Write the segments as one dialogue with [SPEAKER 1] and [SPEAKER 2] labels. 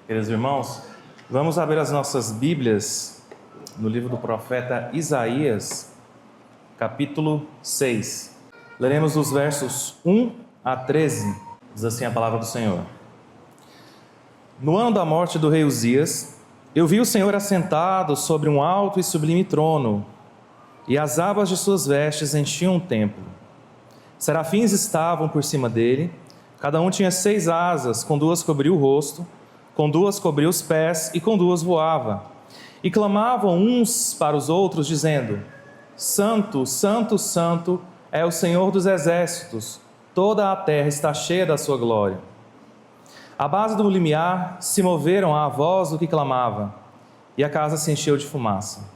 [SPEAKER 1] Queridos irmãos, vamos abrir as nossas Bíblias no livro do profeta Isaías, capítulo 6. Leremos os versos 1 a 13, diz assim a palavra do Senhor. No ano da morte do rei Uzias, eu vi o Senhor assentado sobre um alto e sublime trono, e as abas de suas vestes enchiam o templo. Serafins estavam por cima dele, cada um tinha 6 asas, com 2 cobria o rosto, com 2 cobria os pés e com 2 voava. E clamavam uns para os outros, dizendo: Santo, Santo, Santo é o Senhor dos exércitos, toda a terra está cheia da sua glória. À base do limiar se moveram à voz do que clamava, e a casa se encheu de fumaça.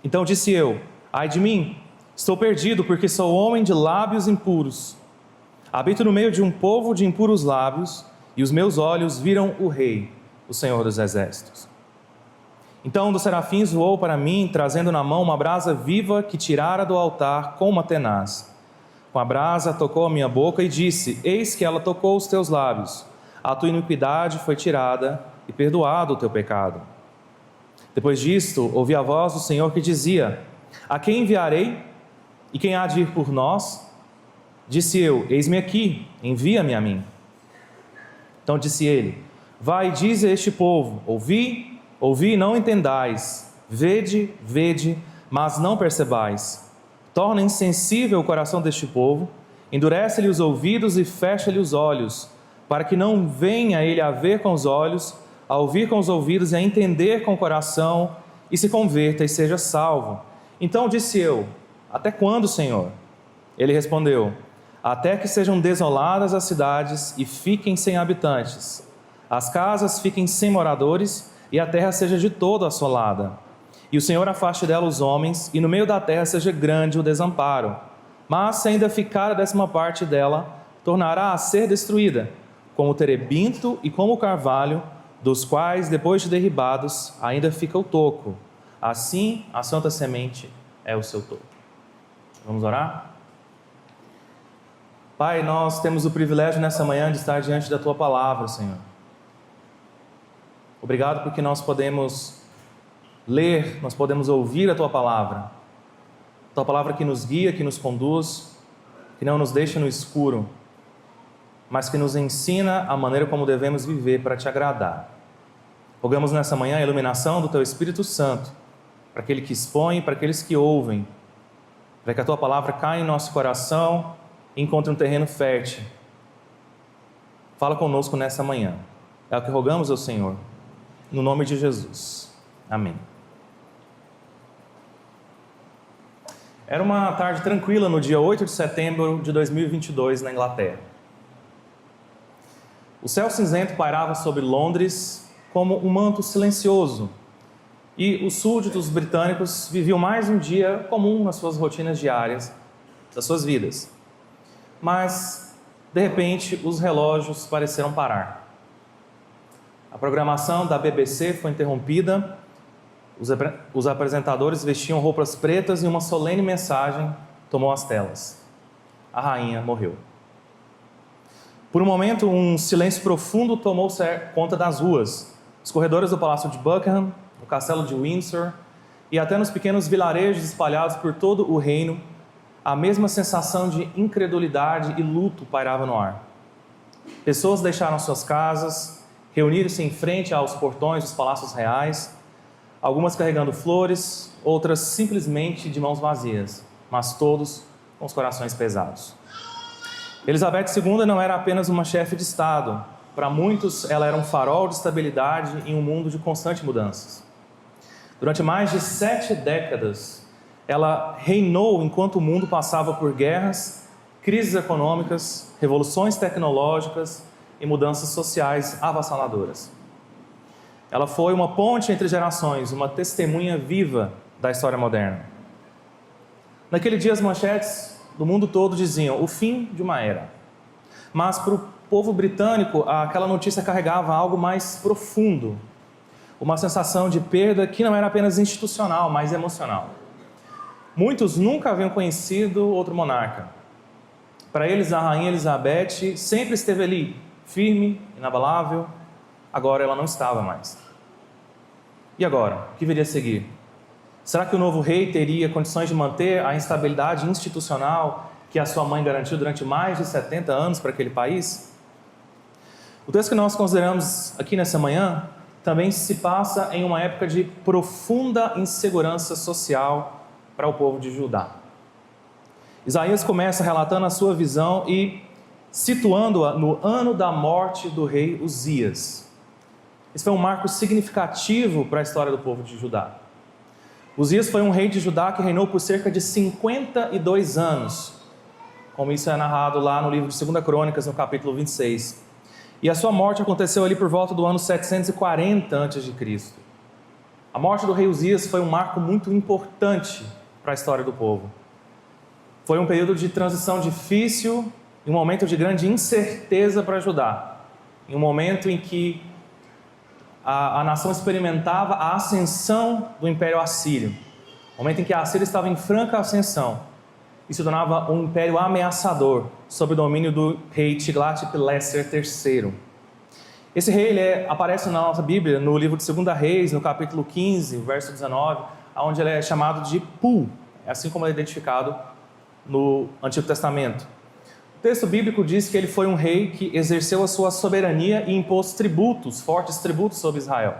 [SPEAKER 1] Então disse eu: ai de mim, estou perdido, porque sou homem de lábios impuros. Habito no meio de um povo de impuros lábios, e os meus olhos viram o Rei, o Senhor dos exércitos. Então um dos serafins voou para mim, trazendo na mão uma brasa viva que tirara do altar com uma tenaz. Com a brasa tocou a minha boca e disse: eis que ela tocou os teus lábios. A tua iniquidade foi tirada e perdoado o teu pecado. Depois disto, ouvi a voz do Senhor que dizia: a quem enviarei? E quem há de ir por nós? Disse eu: eis-me aqui, envia-me a mim. Então disse ele: vai e dize a este povo: ouvi, ouvi e não entendais, vede, vede, mas não percebais. Torna insensível o coração deste povo, endurece-lhe os ouvidos e fecha-lhe os olhos, para que não venha ele a ver com os olhos, a ouvir com os ouvidos e a entender com o coração, e se converta e seja salvo. Então disse eu: até quando, Senhor? Ele respondeu: até que sejam desoladas as cidades e fiquem sem habitantes, as casas fiquem sem moradores e a terra seja de todo assolada. E o Senhor afaste dela os homens, e no meio da terra seja grande o desamparo. Mas se ainda ficar a 10ª parte dela, tornará a ser destruída, como o terebinto e como o carvalho, dos quais, depois de derribados, ainda fica o toco. Assim, a santa semente é o seu toco. Vamos orar? Pai, nós temos o privilégio nessa manhã de estar diante da Tua Palavra, Senhor. Obrigado porque nós podemos ler, nós podemos ouvir a Tua Palavra. Tua Palavra que nos guia, que nos conduz, que não nos deixa no escuro, mas que nos ensina a maneira como devemos viver para Te agradar. Rogamos nessa manhã a iluminação do Teu Espírito Santo, para aquele que expõe, para aqueles que ouvem, para que a Tua Palavra caia em nosso coração e encontre um terreno fértil. Fala conosco nessa manhã. É o que rogamos ao Senhor, no nome de Jesus. Amém. Era uma tarde tranquila no dia 8 de setembro de 2022 na Inglaterra. O céu cinzento pairava sobre Londres como um manto silencioso, e os súditos britânicos viviam mais um dia comum nas suas rotinas diárias das suas vidas. Mas, de repente, os relógios pareceram parar. A programação da BBC foi interrompida, os apresentadores vestiam roupas pretas e uma solene mensagem tomou as telas: a rainha morreu. Por um momento, um silêncio profundo tomou conta das ruas, os corredores do Palácio de Buckingham, no Castelo de Windsor e até nos pequenos vilarejos espalhados por todo o reino. A mesma sensação de incredulidade e luto pairava no ar. Pessoas deixaram suas casas, reuniram-se em frente aos portões dos palácios reais, algumas carregando flores, outras simplesmente de mãos vazias, mas todos com os corações pesados. Elizabeth II não era apenas uma chefe de Estado. Para muitos, ela era um farol de estabilidade em um mundo de constantes mudanças. Durante mais de 7 décadas, ela reinou enquanto o mundo passava por guerras, crises econômicas, revoluções tecnológicas e mudanças sociais avassaladoras. Ela foi uma ponte entre gerações, uma testemunha viva da história moderna. Naquele dia, as manchetes do mundo todo diziam: o fim de uma era. Mas para o povo britânico, aquela notícia carregava algo mais profundo, uma sensação de perda que não era apenas institucional, mas emocional. Muitos nunca haviam conhecido outro monarca. Para eles, a rainha Elizabeth sempre esteve ali, firme, inabalável, agora ela não estava mais. E agora? O que viria a seguir? Será que o novo rei teria condições de manter a instabilidade institucional que a sua mãe garantiu durante mais de 70 anos para aquele país? O texto que nós consideramos aqui nessa manhã também se passa em uma época de profunda insegurança social para o povo de Judá. Isaías começa relatando a sua visão e situando-a no ano da morte do rei Uzias. Esse foi um marco significativo para a história do povo de Judá. Uzias foi um rei de Judá que reinou por cerca de 52 anos, como isso é narrado lá no livro de 2 Crônicas, no capítulo 26. E a sua morte aconteceu ali por volta do ano 740 a.C. A morte do rei Uzias foi um marco muito importante para a história do povo. Foi um período de transição difícil e um momento de grande incerteza para Judá. Em um momento em que a nação experimentava a ascensão do Império Assírio. Um momento em que a Assíria estava em franca ascensão e se tornava um império ameaçador sob o domínio do rei Tiglat-Pileser III. Esse rei aparece na nossa Bíblia, no livro de 2 Reis, no capítulo 15, verso 19, onde ele é chamado de Pul, assim como ele é identificado no Antigo Testamento. O texto bíblico diz que ele foi um rei que exerceu a sua soberania e impôs tributos, fortes tributos sobre Israel.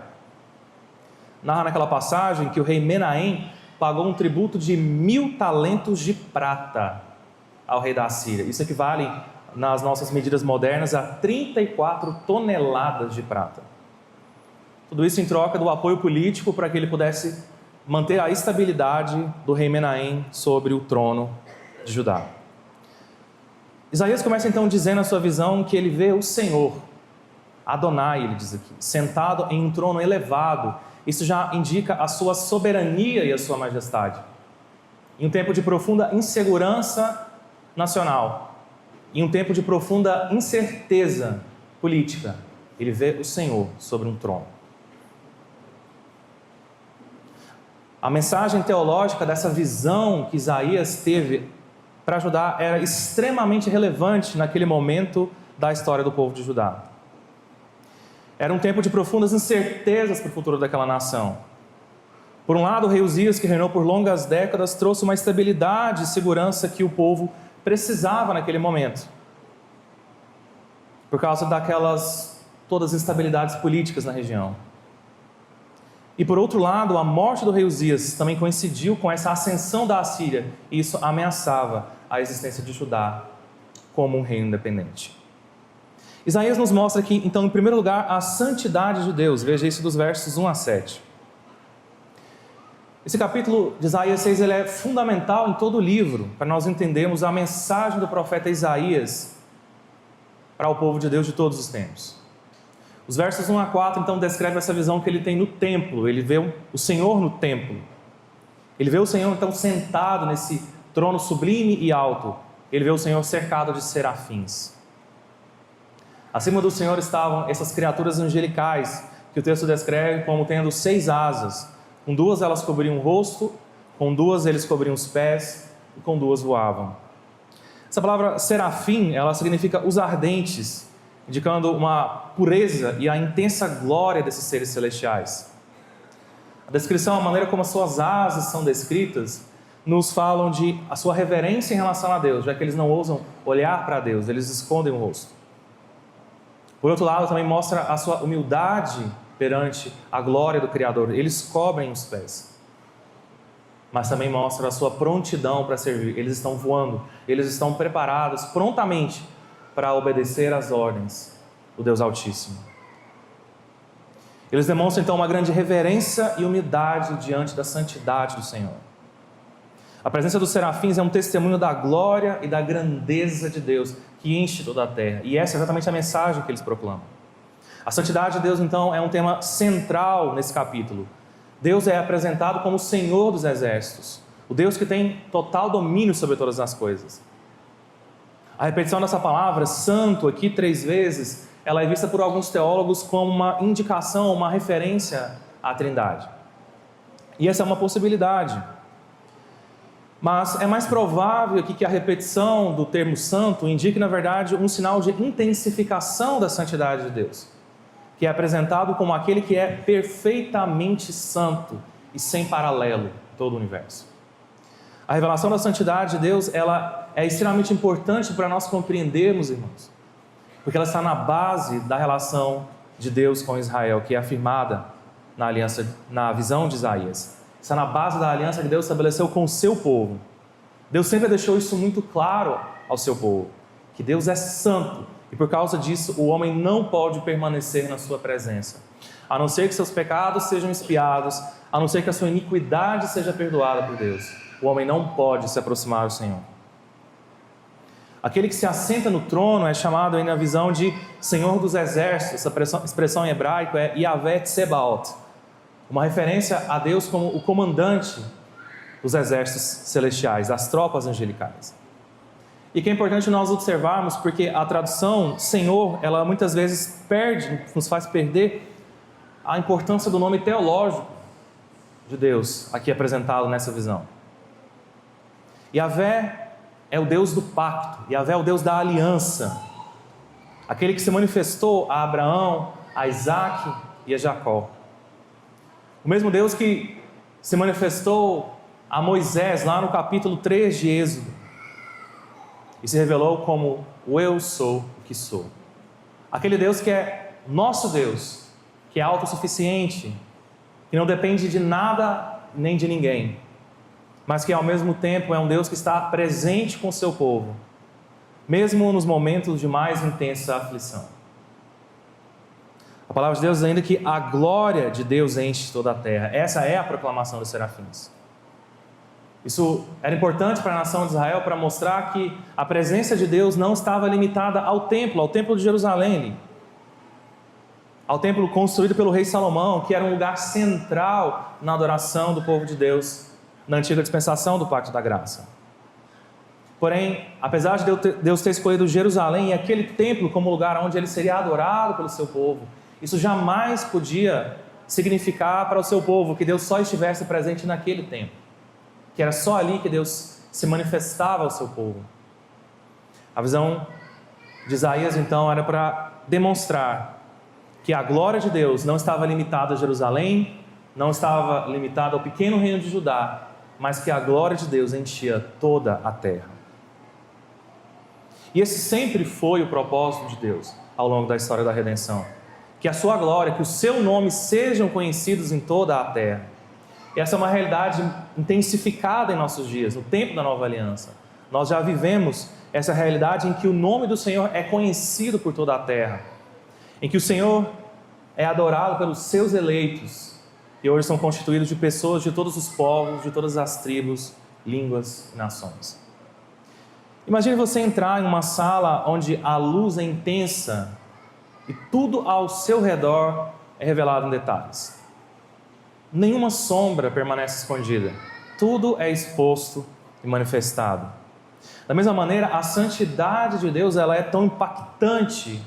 [SPEAKER 1] Narra naquela passagem que o rei Menahem pagou um tributo de 1.000 talentos de prata ao rei da Assíria. Isso equivale, nas nossas medidas modernas, a 34 toneladas de prata. Tudo isso em troca do apoio político para que ele pudesse manter a estabilidade do rei Menahem sobre o trono de Judá. Isaías começa então dizendo a sua visão que ele vê o Senhor, Adonai, ele diz aqui, sentado em um trono elevado. Isso já indica a sua soberania e a sua majestade. Em um tempo de profunda insegurança nacional, em um tempo de profunda incerteza política, ele vê o Senhor sobre um trono. A mensagem teológica dessa visão que Isaías teve para Judá era extremamente relevante naquele momento da história do povo de Judá. Era um tempo de profundas incertezas para o futuro daquela nação. Por um lado, o rei Uzias, que reinou por longas décadas, trouxe uma estabilidade e segurança que o povo precisava naquele momento, por causa daquelas todas as instabilidades políticas na região. E por outro lado, a morte do rei Uzias também coincidiu com essa ascensão da Assíria, e isso ameaçava a existência de Judá como um reino independente. Isaías nos mostra aqui, então, em primeiro lugar, a santidade de Deus. Veja isso dos versos 1 a 7. Esse capítulo de Isaías 6 ele é fundamental em todo o livro, para nós entendermos a mensagem do profeta Isaías para o povo de Deus de todos os tempos. Os versos 1 a 4, então, descrevem essa visão que ele tem no templo. Ele vê o Senhor no templo. Ele vê o Senhor, então, sentado nesse trono sublime e alto. Ele vê o Senhor cercado de serafins. Acima do Senhor estavam essas criaturas angelicais, que o texto descreve como tendo 6 asas. Com 2 elas cobriam o rosto, com 2 eles cobriam os pés, e com 2 voavam. Essa palavra serafim, ela significa os ardentes, indicando uma pureza e a intensa glória desses seres celestiais. A descrição, a maneira como as suas asas são descritas, nos falam de a sua reverência em relação a Deus, já que eles não ousam olhar para Deus, eles escondem o rosto. Por outro lado, também mostra a sua humildade perante a glória do Criador, eles cobrem os pés. Mas também mostra a sua prontidão para servir, eles estão voando, eles estão preparados prontamente para obedecer às ordens do Deus Altíssimo. Eles demonstram então uma grande reverência e humildade diante da santidade do Senhor. A presença dos serafins é um testemunho da glória e da grandeza de Deus que enche toda a terra. E essa é exatamente a mensagem que eles proclamam. A santidade de Deus, então, é um tema central nesse capítulo. Deus é apresentado como o Senhor dos exércitos, o Deus que tem total domínio sobre todas as coisas. A repetição dessa palavra, santo, aqui 3 vezes, ela é vista por alguns teólogos como uma indicação, uma referência à Trindade. E essa é uma possibilidade. Mas é mais provável aqui que a repetição do termo santo indique, na verdade, um sinal de intensificação da santidade de Deus, que é apresentado como aquele que é perfeitamente santo e sem paralelo em todo o universo. A revelação da santidade de Deus, ela é extremamente importante para nós compreendermos, irmãos, porque ela está na base da relação de Deus com Israel, que é afirmada na aliança, na visão de Isaías. Está na base da aliança que Deus estabeleceu com o seu povo. Deus sempre deixou isso muito claro ao seu povo, que Deus é santo, e por causa disso o homem não pode permanecer na sua presença, a não ser que seus pecados sejam expiados, a não ser que a sua iniquidade seja perdoada por Deus. O homem não pode se aproximar do Senhor. Aquele que se assenta no trono é chamado aí na visão de Senhor dos Exércitos. Essa expressão em hebraico é Yahvé Tsebaot, uma referência a Deus como o comandante dos exércitos celestiais, das tropas angelicais. E que é importante nós observarmos, porque a tradução Senhor, ela muitas vezes nos faz perder a importância do nome teológico de Deus, aqui apresentado nessa visão. Yahvé é o Deus do pacto, Yahvé é o Deus da aliança, aquele que se manifestou a Abraão, a Isaac e a Jacó. O mesmo Deus que se manifestou a Moisés lá no capítulo 3 de Êxodo e se revelou como o Eu sou o que sou. Aquele Deus que é nosso Deus, que é autossuficiente, que não depende de nada nem de ninguém, mas que ao mesmo tempo é um Deus que está presente com o seu povo, mesmo nos momentos de mais intensa aflição. A palavra de Deus diz ainda que a glória de Deus enche toda a terra. Essa é a proclamação dos serafins. Isso era importante para a nação de Israel para mostrar que a presença de Deus não estava limitada ao templo de Jerusalém, ao templo construído pelo rei Salomão, que era um lugar central na adoração do povo de Deus na antiga dispensação do Pacto da Graça. Porém, apesar de Deus ter escolhido Jerusalém e aquele templo como lugar onde ele seria adorado pelo seu povo, isso jamais podia significar para o seu povo que Deus só estivesse presente naquele templo, que era só ali que Deus se manifestava ao seu povo. A visão de Isaías, então, era para demonstrar que a glória de Deus não estava limitada a Jerusalém, não estava limitada ao pequeno reino de Judá, mas que a glória de Deus enchia toda a terra. E esse sempre foi o propósito de Deus ao longo da história da redenção, que a sua glória, que o seu nome sejam conhecidos em toda a terra. E essa é uma realidade intensificada em nossos dias, no tempo da nova aliança. Nós já vivemos essa realidade em que o nome do Senhor é conhecido por toda a terra, em que o Senhor é adorado pelos seus eleitos, e hoje são constituídos de pessoas de todos os povos, de todas as tribos, línguas e nações. Imagine você entrar em uma sala onde a luz é intensa e tudo ao seu redor é revelado em detalhes. Nenhuma sombra permanece escondida. Tudo é exposto e manifestado. Da mesma maneira, a santidade de Deus ela é tão impactante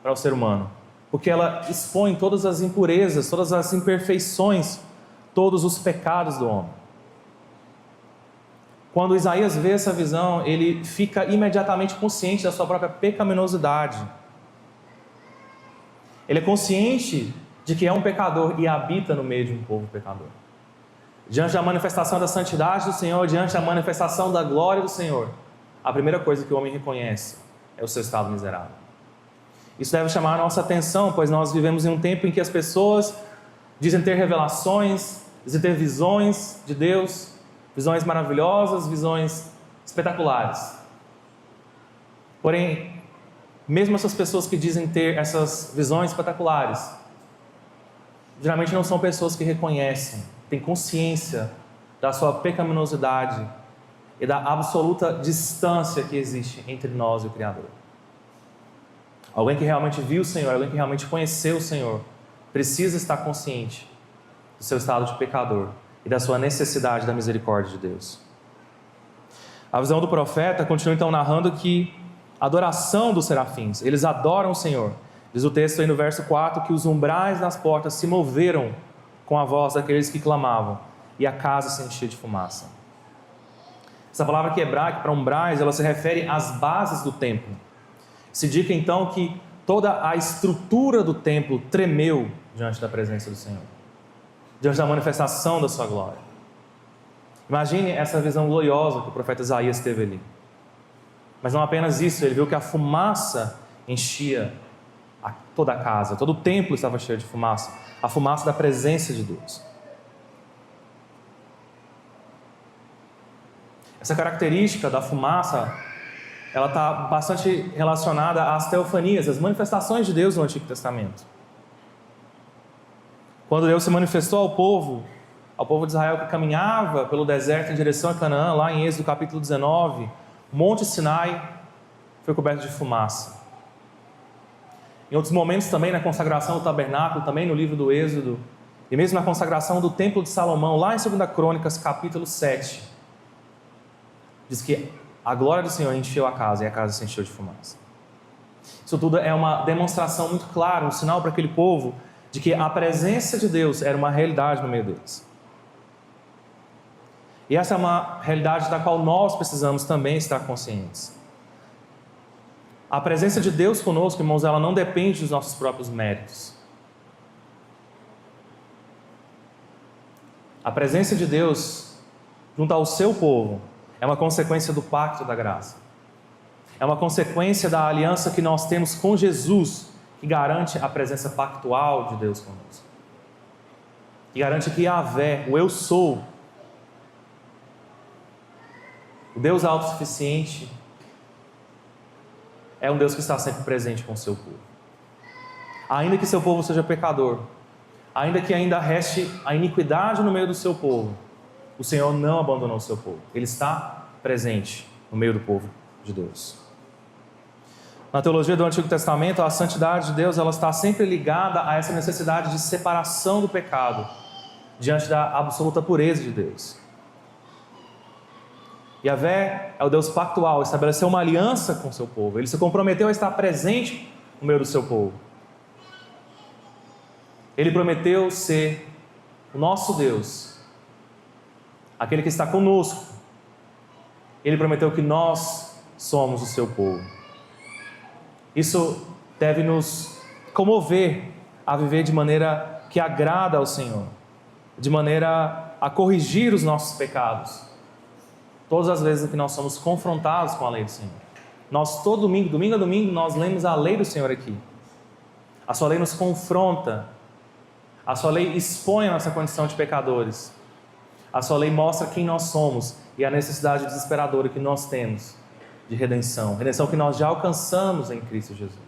[SPEAKER 1] para o ser humano, porque ela expõe todas as impurezas, todas as imperfeições, todos os pecados do homem. Quando Isaías vê essa visão, ele fica imediatamente consciente da sua própria pecaminosidade. Ele é consciente de que é um pecador e habita no meio de um povo pecador. Diante da manifestação da santidade do Senhor, diante da manifestação da glória do Senhor, a primeira coisa que o homem reconhece é o seu estado miserável. Isso deve chamar a nossa atenção, pois nós vivemos em um tempo em que as pessoas dizem ter revelações, dizem ter visões de Deus, visões maravilhosas, visões espetaculares. Porém, mesmo essas pessoas que dizem ter essas visões espetaculares, geralmente não são pessoas que reconhecem, têm consciência da sua pecaminosidade e da absoluta distância que existe entre nós e o Criador. Alguém que realmente viu o Senhor, alguém que realmente conheceu o Senhor, precisa estar consciente do seu estado de pecador e da sua necessidade da misericórdia de Deus. A visão do profeta continua então narrando que a adoração dos serafins, eles adoram o Senhor. Diz o texto aí no verso 4 que os umbrais das portas se moveram com a voz daqueles que clamavam e a casa se enchia de fumaça. Essa palavra que é hebraica para umbrais, ela se refere às bases do templo. Se indica então que toda a estrutura do templo tremeu diante da presença do Senhor, diante da manifestação da sua glória. Imagine essa visão gloriosa que o profeta Isaías teve ali. Mas não apenas isso, ele viu que a fumaça enchia toda a casa, todo o templo estava cheio de fumaça, a fumaça da presença de Deus. Essa característica da fumaça, ela está bastante relacionada às teofanias, às manifestações de Deus no Antigo Testamento. Quando Deus se manifestou ao povo de Israel que caminhava pelo deserto em direção a Canaã, lá em Êxodo capítulo 19, o Monte Sinai foi coberto de fumaça. Em outros momentos também, na consagração do tabernáculo, também no livro do Êxodo, e mesmo na consagração do Templo de Salomão, lá em 2 Crônicas capítulo 7, diz que a glória do Senhor encheu a casa e a casa se encheu de fumaça. Isso tudo é uma demonstração muito clara, um sinal para aquele povo de que a presença de Deus era uma realidade no meio deles. E essa é uma realidade da qual nós precisamos também estar conscientes. A presença de Deus conosco, irmãos, ela não depende dos nossos próprios méritos. A presença de Deus junto ao seu povo é uma consequência do pacto da graça. É uma consequência da aliança que nós temos com Jesus, que garante a presença pactual de Deus conosco. Que garante que Yahvé, o Eu Sou, o Deus autossuficiente, é um Deus que está sempre presente com o seu povo. Ainda que seu povo seja pecador, ainda que ainda reste a iniquidade no meio do seu povo, o Senhor não abandonou o seu povo. Ele está presente no meio do povo de Deus. Na teologia do Antigo Testamento, a santidade de Deus ela está sempre ligada a essa necessidade de separação do pecado diante da absoluta pureza de Deus. Yahvé é o Deus pactual, estabeleceu uma aliança com o seu povo. Ele se comprometeu a estar presente no meio do seu povo. Ele prometeu ser o nosso Deus, aquele que está conosco. Ele prometeu que nós somos o seu povo. Isso deve nos comover a viver de maneira que agrada ao Senhor, de maneira a corrigir os nossos pecados. Todas as vezes que nós somos confrontados com a lei do Senhor. Nós todo domingo a domingo, nós lemos a lei do Senhor aqui. A sua lei nos confronta. A sua lei expõe a nossa condição de pecadores. A sua lei mostra quem nós somos e a necessidade desesperadora que nós temos de redenção. Redenção que nós já alcançamos em Cristo Jesus.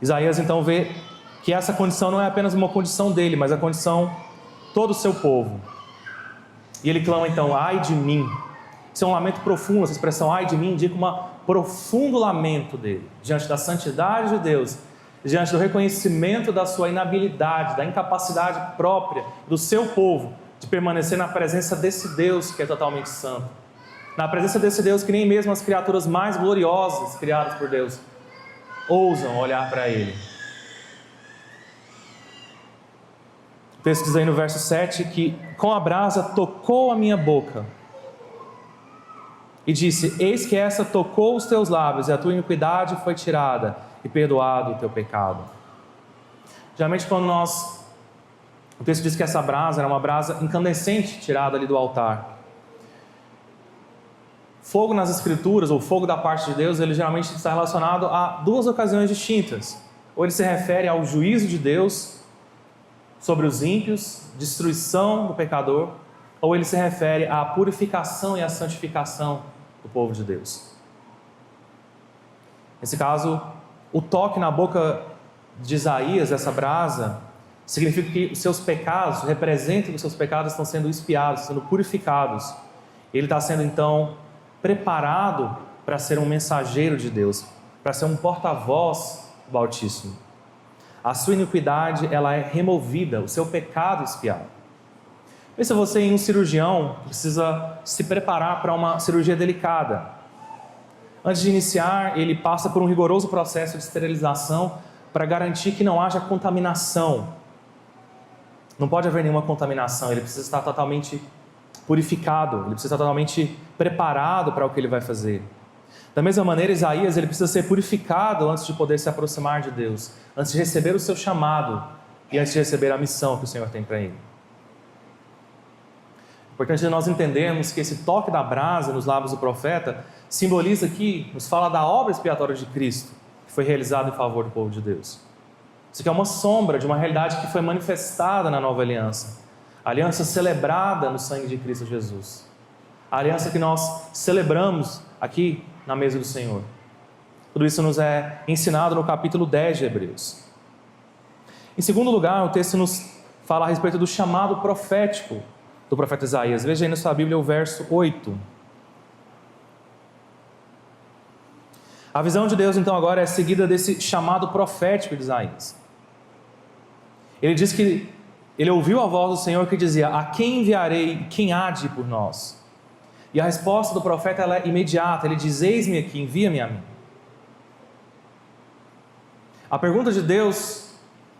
[SPEAKER 1] Isaías então vê que essa condição não é apenas uma condição dele, mas a condição de todo o seu povo. E ele clama então, ai de mim. Isso é um lamento profundo, essa expressão ai de mim indica um profundo lamento dele, diante da santidade de Deus, diante do reconhecimento da sua inabilidade, da incapacidade própria do seu povo de permanecer na presença desse Deus que é totalmente santo, na presença desse Deus que nem mesmo as criaturas mais gloriosas criadas por Deus ousam olhar para ele. O texto diz aí no verso 7 que com a brasa tocou a minha boca e disse, eis que essa tocou os teus lábios e a tua iniquidade foi tirada e perdoado o teu pecado. Geralmente quando o texto diz que essa brasa era uma brasa incandescente tirada ali do altar. Fogo nas escrituras, ou fogo da parte de Deus, ele geralmente está relacionado a duas ocasiões distintas. Ou ele se refere ao juízo de Deus sobre os ímpios, destruição do pecador, ou ele se refere à purificação e à santificação do povo de Deus. Nesse caso, o toque na boca de Isaías, essa brasa, significa que os seus pecados, representam que os seus pecados estão sendo expiados, sendo purificados. Ele está sendo então preparado para ser um mensageiro de Deus, para ser um porta-voz do Altíssimo. A sua iniquidade ela é removida, o seu pecado expiado. Pensa você em um cirurgião que precisa se preparar para uma cirurgia delicada. Antes de iniciar, ele passa por um rigoroso processo de esterilização para garantir que não haja contaminação. Não pode haver nenhuma contaminação, ele precisa estar totalmente purificado, ele precisa estar totalmente preparado para o que ele vai fazer. Da mesma maneira, Isaías ele precisa ser purificado antes de poder se aproximar de Deus, antes de receber o seu chamado e antes de receber a missão que o Senhor tem para ele. É importante nós entendermos que esse toque da brasa nos lábios do profeta simboliza aqui, nos fala da obra expiatória de Cristo, que foi realizada em favor do povo de Deus. Isso aqui é uma sombra de uma realidade que foi manifestada na nova aliança, a aliança celebrada no sangue de Cristo Jesus, a aliança que nós celebramos aqui na mesa do Senhor. Tudo isso nos é ensinado no capítulo 10 de Hebreus. Em segundo lugar, o texto nos fala a respeito do chamado profético do profeta Isaías. Veja aí na sua Bíblia o verso 8. A visão de Deus, então, agora é seguida desse chamado profético de Isaías. Ele diz que ele ouviu a voz do Senhor que dizia: a quem enviarei, quem há de ir por nós? E a resposta do profeta ela é imediata, ele diz: eis-me aqui, envia-me a mim. A pergunta de Deus,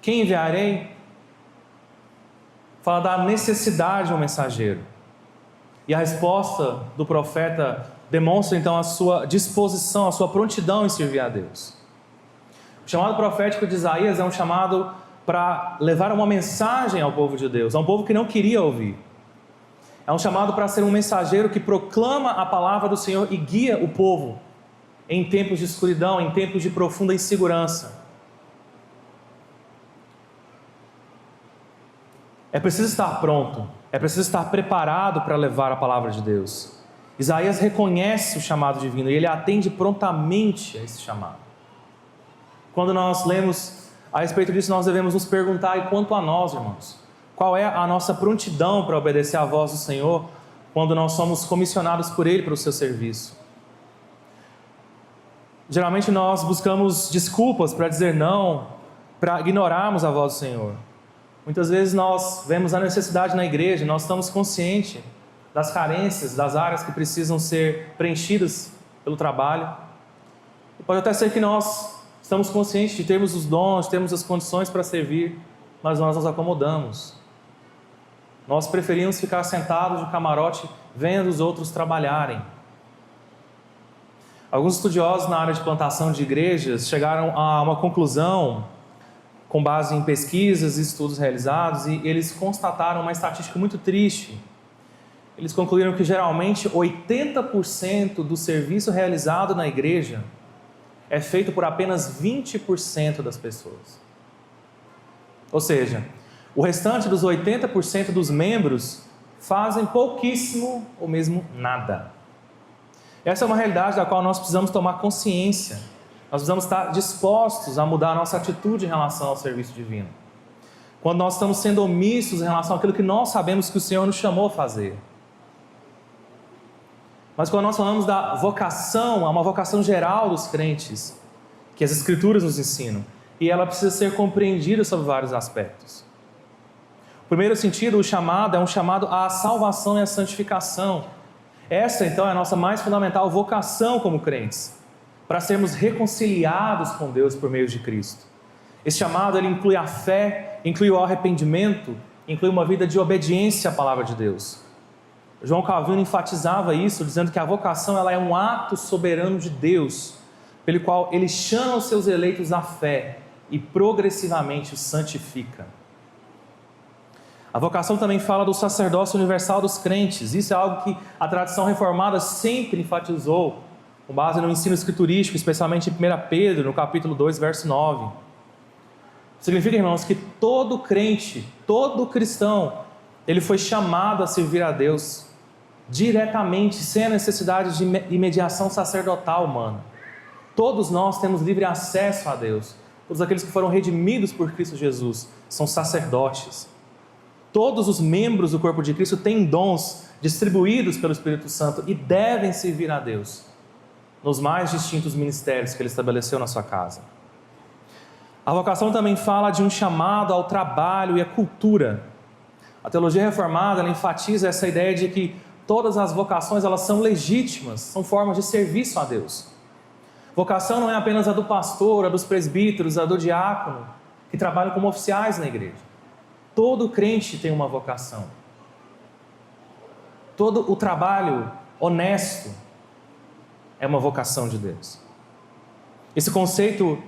[SPEAKER 1] quem enviarei, fala da necessidade de um mensageiro. E a resposta do profeta demonstra então a sua disposição, a sua prontidão em servir a Deus. O chamado profético de Isaías é um chamado para levar uma mensagem ao povo de Deus, a um povo que não queria ouvir. É um chamado para ser um mensageiro que proclama a palavra do Senhor e guia o povo em tempos de escuridão, em tempos de profunda insegurança. É preciso estar pronto, é preciso estar preparado para levar a palavra de Deus. Isaías reconhece o chamado divino e ele atende prontamente a esse chamado. Quando nós lemos a respeito disso, nós devemos nos perguntar: e quanto a nós, irmãos? Qual é a nossa prontidão para obedecer à voz do Senhor quando nós somos comissionados por Ele para o seu serviço? Geralmente nós buscamos desculpas para dizer não, para ignorarmos a voz do Senhor. Muitas vezes nós vemos a necessidade na igreja, nós estamos conscientes das carências, das áreas que precisam ser preenchidas pelo trabalho. E pode até ser que nós estamos conscientes de termos os dons, de termos as condições para servir, mas nós nos acomodamos. Nós preferimos ficar sentados de camarote vendo os outros trabalharem. Alguns estudiosos na área de plantação de igrejas chegaram a uma conclusão com base em pesquisas e estudos realizados, e eles constataram uma estatística muito triste. Eles concluíram que geralmente 80% do serviço realizado na igreja é feito por apenas 20% das pessoas. Ou seja, o restante dos 80% dos membros fazem pouquíssimo ou mesmo nada. Essa é uma realidade da qual nós precisamos tomar consciência. Nós precisamos estar dispostos a mudar a nossa atitude em relação ao serviço divino. Quando nós estamos sendo omissos em relação àquilo que nós sabemos que o Senhor nos chamou a fazer. Mas quando nós falamos da vocação, há uma vocação geral dos crentes, que as Escrituras nos ensinam, e ela precisa ser compreendida sob vários aspectos. O primeiro sentido, o chamado, é um chamado à salvação e à santificação. Essa, então, é a nossa mais fundamental vocação como crentes, para sermos reconciliados com Deus por meio de Cristo. Esse chamado, ele inclui a fé, inclui o arrependimento, inclui uma vida de obediência à palavra de Deus. João Calvino enfatizava isso, dizendo que a vocação ela é um ato soberano de Deus, pelo qual Ele chama os seus eleitos à fé e progressivamente os santifica. A vocação também fala do sacerdócio universal dos crentes. Isso é algo que a tradição reformada sempre enfatizou, com base no ensino escriturístico, especialmente em 1 Pedro, no capítulo 2, verso 9. Significa, irmãos, que todo crente, todo cristão, ele foi chamado a servir a Deus diretamente, sem a necessidade de mediação sacerdotal humana. Todos nós temos livre acesso a Deus. Todos aqueles que foram redimidos por Cristo Jesus são sacerdotes. Todos os membros do corpo de Cristo têm dons distribuídos pelo Espírito Santo e devem servir a Deus nos mais distintos ministérios que Ele estabeleceu na sua casa. A vocação também fala de um chamado ao trabalho e à cultura. A teologia reformada ela enfatiza essa ideia de que todas as vocações elas são legítimas, são formas de serviço a Deus. Vocação não é apenas a do pastor, a dos presbíteros, a do diácono, que trabalham como oficiais na igreja. Todo crente tem uma vocação. Todo o trabalho honesto, é uma vocação de Deus. Esse conceito,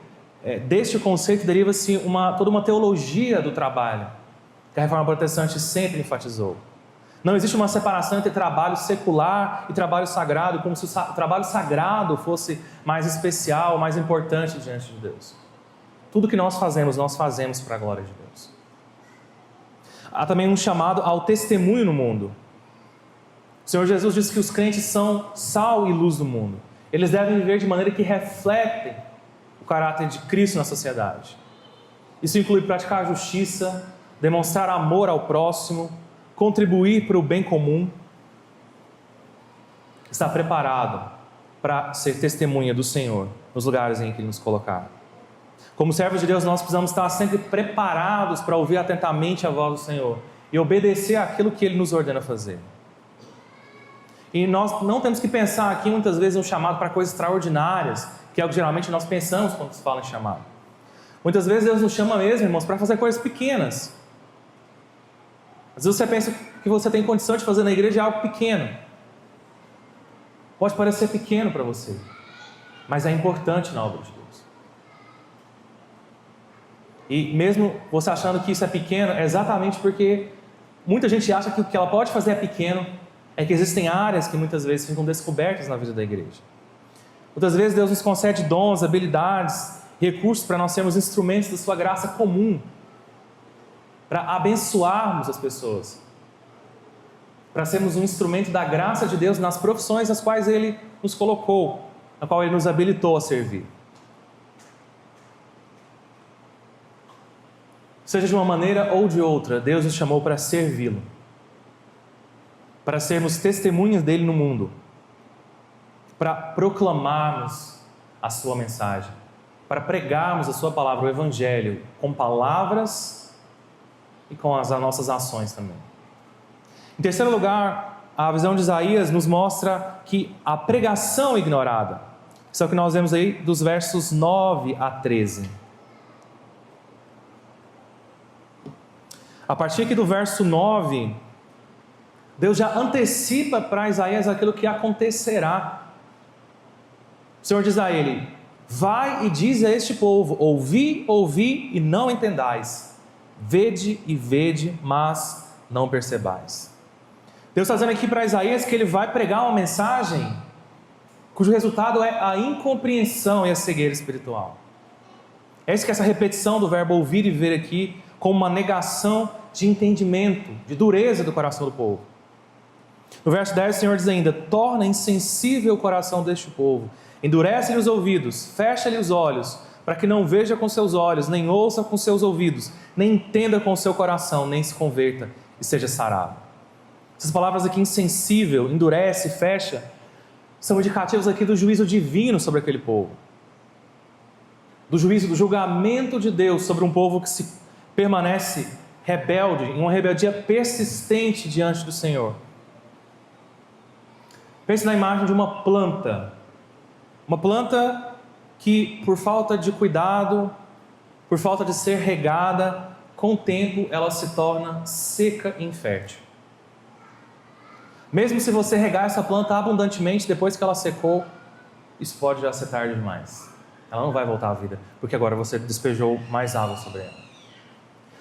[SPEAKER 1] deste conceito deriva-se toda uma teologia do trabalho, que a Reforma Protestante sempre enfatizou. Não existe uma separação entre trabalho secular e trabalho sagrado, como se o trabalho sagrado fosse mais especial, mais importante diante de Deus. Tudo que nós fazemos para a glória de Deus. Há também um chamado ao testemunho no mundo. O Senhor Jesus disse que os crentes são sal e luz do mundo. Eles devem viver de maneira que refletem o caráter de Cristo na sociedade. Isso inclui praticar a justiça, demonstrar amor ao próximo, contribuir para o bem comum, estar preparado para ser testemunha do Senhor nos lugares em que Ele nos colocar. Como servos de Deus, nós precisamos estar sempre preparados para ouvir atentamente a voz do Senhor e obedecer àquilo que Ele nos ordena fazer. E nós não temos que pensar aqui muitas vezes em um chamado para coisas extraordinárias, que é o que geralmente nós pensamos quando se fala em chamado. Muitas vezes Deus nos chama mesmo, irmãos, para fazer coisas pequenas. Às vezes você pensa que você tem condição de fazer na igreja algo pequeno. Pode parecer pequeno para você, mas é importante na obra de Deus. E mesmo você achando que isso é pequeno, é exatamente porque muita gente acha que o que ela pode fazer é pequeno, é que existem áreas que muitas vezes ficam descobertas na vida da igreja. Muitas vezes Deus nos concede dons, habilidades, recursos para nós sermos instrumentos da sua graça comum, para abençoarmos as pessoas, para sermos um instrumento da graça de Deus nas profissões nas quais Ele nos colocou, na qual Ele nos habilitou a servir. Seja de uma maneira ou de outra, Deus nos chamou para servi-lo, para sermos testemunhas dEle no mundo, para proclamarmos a sua mensagem, para pregarmos a sua palavra, o Evangelho, com palavras e com as nossas ações também. Em terceiro lugar, a visão de Isaías nos mostra que a pregação ignorada, isso é o que nós vemos aí dos versos 9 a 13. A partir aqui do verso 9, Deus já antecipa para Isaías aquilo que acontecerá. O Senhor diz a ele: vai e diz a este povo, ouvi, ouvi e não entendais, vede e vede, mas não percebais. Deus está dizendo aqui para Isaías que ele vai pregar uma mensagem cujo resultado é a incompreensão e a cegueira espiritual. É isso que essa repetição do verbo ouvir e ver aqui, como uma negação de entendimento, de dureza do coração do povo. No verso 10 o Senhor diz ainda: torna insensível o coração deste povo, endurece-lhe os ouvidos, fecha-lhe os olhos, para que não veja com seus olhos, nem ouça com seus ouvidos, nem entenda com seu coração, nem se converta e seja sarado. Essas palavras aqui, insensível, endurece, fecha, são indicativos aqui do juízo divino sobre aquele povo. Do juízo, do julgamento de Deus sobre um povo que se permanece rebelde, em uma rebeldia persistente diante do Senhor. Pense na imagem de uma planta que por falta de cuidado, por falta de ser regada, com o tempo ela se torna seca e infértil. Mesmo se você regar essa planta abundantemente depois que ela secou, isso pode já ser tarde demais. Ela não vai voltar à vida, porque agora você despejou mais água sobre ela.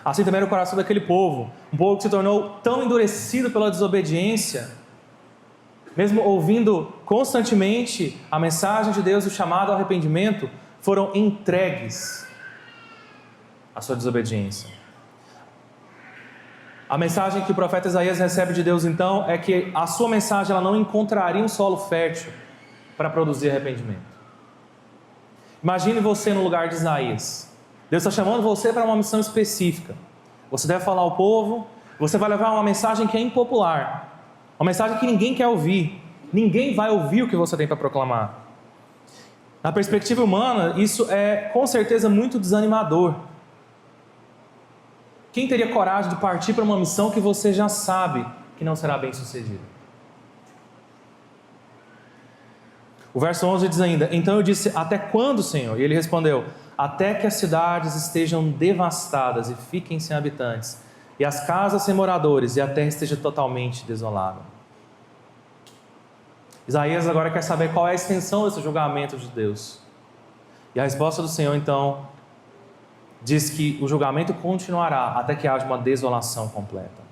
[SPEAKER 1] Assim também era o coração daquele povo, um povo que se tornou tão endurecido pela desobediência, mesmo ouvindo constantemente a mensagem de Deus, o chamado ao arrependimento, foram entregues à sua desobediência. A mensagem que o profeta Isaías recebe de Deus então é que a sua mensagem ela não encontraria um solo fértil para produzir arrependimento. Imagine você no lugar de Isaías. Deus está chamando você para uma missão específica. Você deve falar ao povo, você vai levar uma mensagem que é impopular, uma mensagem que ninguém quer ouvir. Ninguém vai ouvir o que você tem para proclamar. Na perspectiva humana, isso é com certeza muito desanimador. Quem teria coragem de partir para uma missão que você já sabe que não será bem sucedida? O verso 11 diz ainda: então eu disse, até quando, Senhor? E ele respondeu: até que as cidades estejam devastadas e fiquem sem habitantes, e as casas sem moradores, e a terra esteja totalmente desolada. Isaías agora quer saber qual é a extensão desse julgamento de Deus. E a resposta do Senhor, então, diz que o julgamento continuará até que haja uma desolação completa.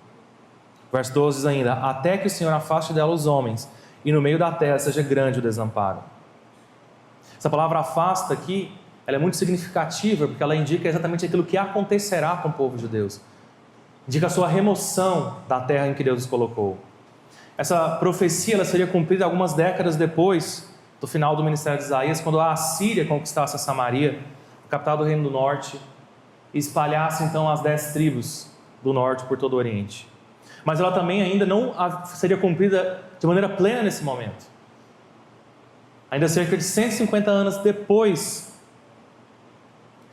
[SPEAKER 1] Verso 12 diz ainda: até que o Senhor afaste dela os homens, e no meio da terra seja grande o desamparo. Essa palavra afasta aqui, ela é muito significativa, porque ela indica exatamente aquilo que acontecerá com o povo de Deus. Indica a sua remoção da terra em que Deus os colocou. Essa profecia ela seria cumprida algumas décadas depois do final do ministério de Isaías, quando a Assíria conquistasse a Samaria, a capital do Reino do Norte, e espalhasse então as 10 tribos do norte por todo o Oriente. Mas ela também ainda não seria cumprida de maneira plena nesse momento. Ainda cerca de 150 anos depois,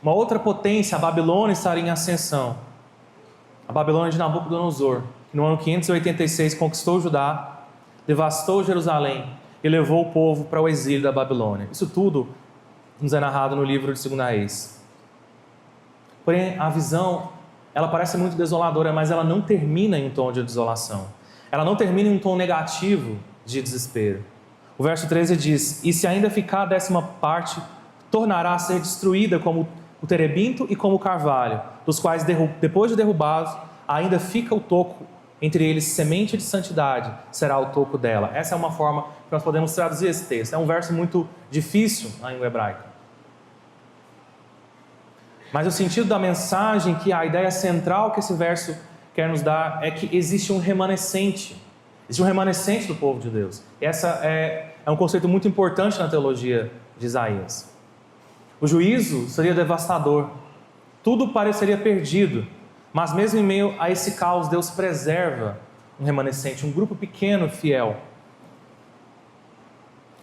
[SPEAKER 1] uma outra potência, a Babilônia, estaria em ascensão. A Babilônia de Nabucodonosor, que no ano 586 conquistou Judá, devastou Jerusalém e levou o povo para o exílio da Babilônia. Isso tudo nos é narrado no livro de 2 Reis. Porém, a visão, ela parece muito desoladora, mas ela não termina em um tom de desolação. Ela não termina em um tom negativo de desespero. O verso 13 diz: e se ainda ficar a 10ª parte, tornará a ser destruída como o terebinto e como o carvalho, dos quais, depois de derrubados, ainda fica o toco, entre eles semente de santidade, será o toco dela. Essa é uma forma que nós podemos traduzir esse texto. É um verso muito difícil na língua hebraica. Mas o sentido da mensagem, que a ideia central que esse verso quer nos dar, é que existe um remanescente. Existe um remanescente do povo de Deus. Essa é um conceito muito importante na teologia de Isaías. O juízo seria devastador. Tudo pareceria perdido. Mas mesmo em meio a esse caos, Deus preserva um remanescente, um grupo pequeno fiel.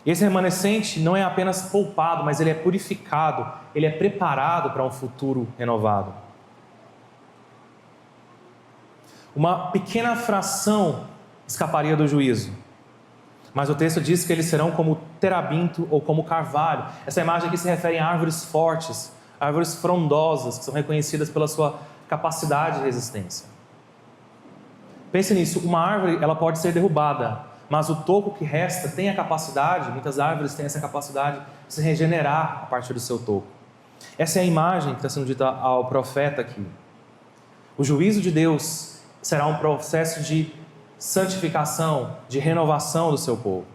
[SPEAKER 1] E esse remanescente não é apenas poupado, mas ele é purificado, ele é preparado para um futuro renovado. Uma pequena fração escaparia do juízo, mas o texto diz que eles serão como terebinto ou como carvalho. Essa imagem aqui se refere a árvores fortes, árvores frondosas, que são reconhecidas pela sua capacidade de resistência. Pense nisso, uma árvore ela pode ser derrubada, mas o toco que resta tem a capacidade, muitas árvores têm essa capacidade de se regenerar a partir do seu toco. Essa é a imagem que está sendo dita ao profeta aqui. O juízo de Deus será um processo de santificação, de renovação do seu povo.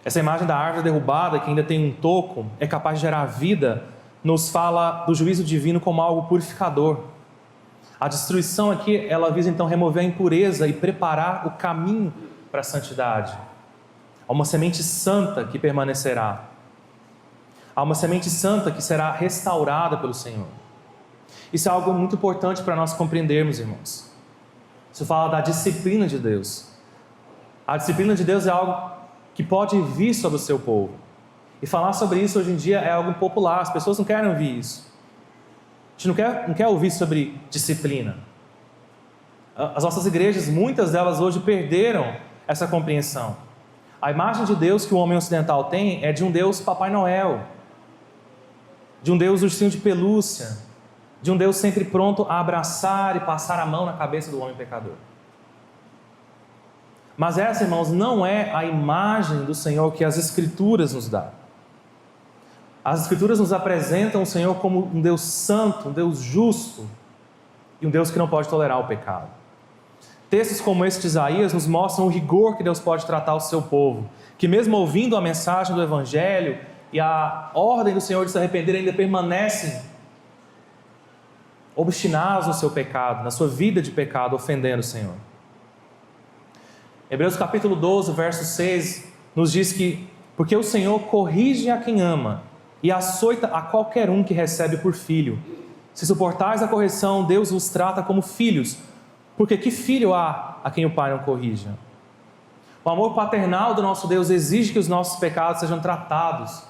[SPEAKER 1] Essa imagem da árvore derrubada, que ainda tem um toco, é capaz de gerar vida, nos fala do juízo divino como algo purificador. A destruição aqui, ela visa então remover a impureza e preparar o caminho para a santidade. Há uma semente santa que permanecerá. Há uma semente santa que será restaurada pelo Senhor. Isso é algo muito importante para nós compreendermos, irmãos. Isso fala da disciplina de Deus. A disciplina de Deus é algo que pode vir sobre o seu povo. E falar sobre isso hoje em dia é algo popular, as pessoas não querem ouvir isso. A gente não quer ouvir sobre disciplina. As nossas igrejas, muitas delas hoje perderam essa compreensão. A imagem de Deus que o homem ocidental tem é de um Deus Papai Noel, de um Deus ursinho de pelúcia, de um Deus sempre pronto a abraçar e passar a mão na cabeça do homem pecador. Mas essa, irmãos, não é a imagem do Senhor que as Escrituras nos dão. As Escrituras nos apresentam o Senhor como um Deus santo, um Deus justo e um Deus que não pode tolerar o pecado. Textos como esse de Isaías nos mostram o rigor que Deus pode tratar o seu povo, que mesmo ouvindo a mensagem do Evangelho e a ordem do Senhor de se arrepender, ainda permanecem obstinados no seu pecado, na sua vida de pecado, ofendendo o Senhor. Hebreus capítulo 12, verso 6, nos diz que porque o Senhor corrige a quem ama e açoita a qualquer um que recebe por filho. Se suportais a correção, Deus vos trata como filhos, porque que filho há a quem o Pai não corrija? O amor paternal do nosso Deus exige que os nossos pecados sejam tratados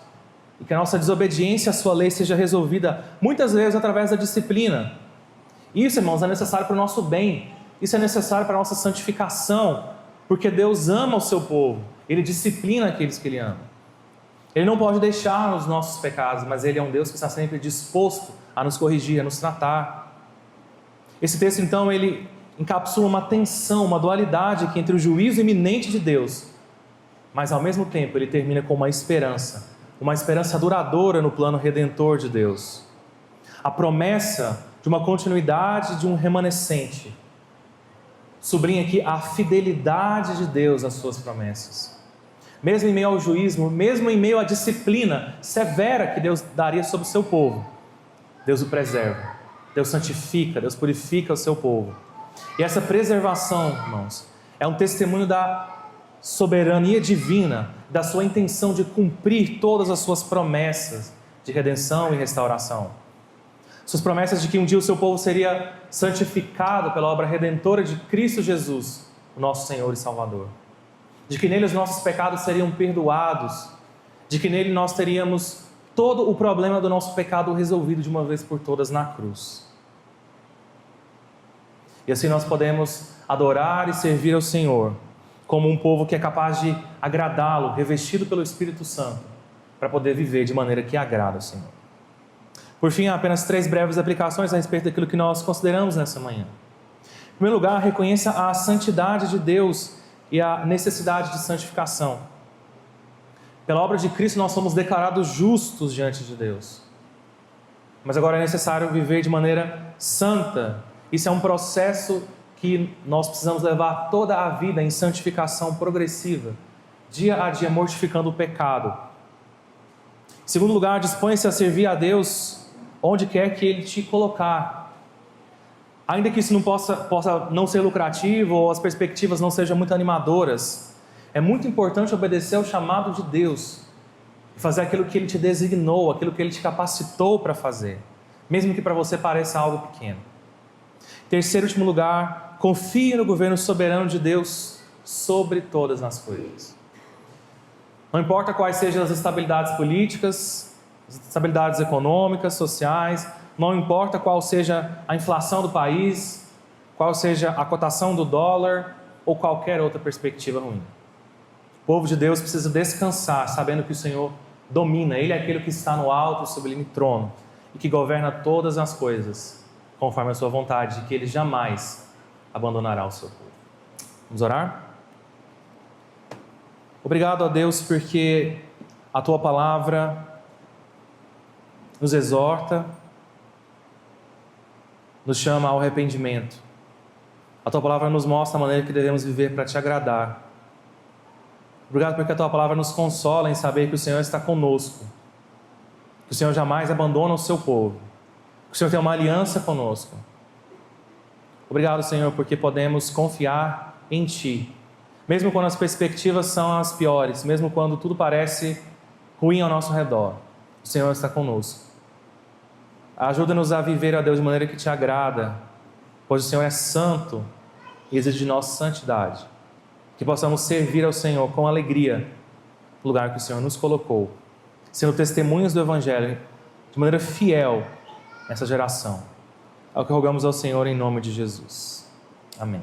[SPEAKER 1] e que a nossa desobediência à sua lei seja resolvida, muitas vezes através da disciplina. Isso, irmãos, é necessário para o nosso bem, isso é necessário para a nossa santificação, porque Deus ama o seu povo, Ele disciplina aqueles que Ele ama. Ele não pode deixar os nossos pecados, mas Ele é um Deus que está sempre disposto a nos corrigir, a nos tratar. Esse texto, então, ele encapsula uma tensão, uma dualidade aqui entre o juízo iminente de Deus, mas ao mesmo tempo ele termina com uma esperança duradoura no plano redentor de Deus. A promessa de uma continuidade, de um remanescente. Sublinha aqui a fidelidade de Deus às suas promessas. Mesmo em meio ao juízo, mesmo em meio à disciplina severa que Deus daria sobre o seu povo, Deus o preserva, Deus santifica, Deus purifica o seu povo. E essa preservação, irmãos, é um testemunho da soberania divina, da sua intenção de cumprir todas as suas promessas de redenção e restauração. Suas promessas de que um dia o seu povo seria santificado pela obra redentora de Cristo Jesus, o nosso Senhor e Salvador. De que nele os nossos pecados seriam perdoados, de que nele nós teríamos todo o problema do nosso pecado resolvido de uma vez por todas na cruz. E assim nós podemos adorar e servir ao Senhor como um povo que é capaz de agradá-lo, revestido pelo Espírito Santo, para poder viver de maneira que agrada ao Senhor. Por fim, há apenas 3 breves aplicações a respeito daquilo que nós consideramos nessa manhã. Em primeiro lugar, reconheça a santidade de Deus e a necessidade de santificação. Pela obra de Cristo nós somos declarados justos diante de Deus. Mas agora é necessário viver de maneira santa. Isso é um processo que nós precisamos levar toda a vida em santificação progressiva, dia a dia mortificando o pecado. Em segundo lugar, disponha-se a servir a Deus onde quer que Ele te colocar. Ainda que isso não possa não ser lucrativo ou as perspectivas não sejam muito animadoras, é muito importante obedecer ao chamado de Deus e fazer aquilo que Ele te designou, aquilo que Ele te capacitou para fazer, mesmo que para você pareça algo pequeno. Terceiro e último lugar, confie no governo soberano de Deus sobre todas as coisas. Não importa quais sejam as estabilidades políticas, as estabilidades econômicas, sociais, não importa qual seja a inflação do país, qual seja a cotação do dólar ou qualquer outra perspectiva ruim. O povo de Deus precisa descansar, sabendo que o Senhor domina, Ele é aquele que está no alto e sublime trono e que governa todas as coisas, conforme a sua vontade, de que Ele jamais abandonará o seu povo. Vamos orar? Obrigado a Deus porque a Tua Palavra nos exorta, nos chama ao arrependimento. A Tua Palavra nos mostra a maneira que devemos viver para Te agradar. Obrigado porque a Tua Palavra nos consola em saber que o Senhor está conosco, que o Senhor jamais abandona o Seu povo, que o Senhor tem uma aliança conosco. Obrigado, Senhor, porque podemos confiar em Ti, mesmo quando as perspectivas são as piores, mesmo quando tudo parece ruim ao nosso redor, o Senhor está conosco. Ajuda-nos a viver, ó Deus, de maneira que Te agrada, pois o Senhor é santo e exige de nós santidade. Que possamos servir ao Senhor com alegria no lugar que o Senhor nos colocou, sendo testemunhas do Evangelho de maneira fiel nessa geração. É o que rogamos ao Senhor em nome de Jesus. Amém.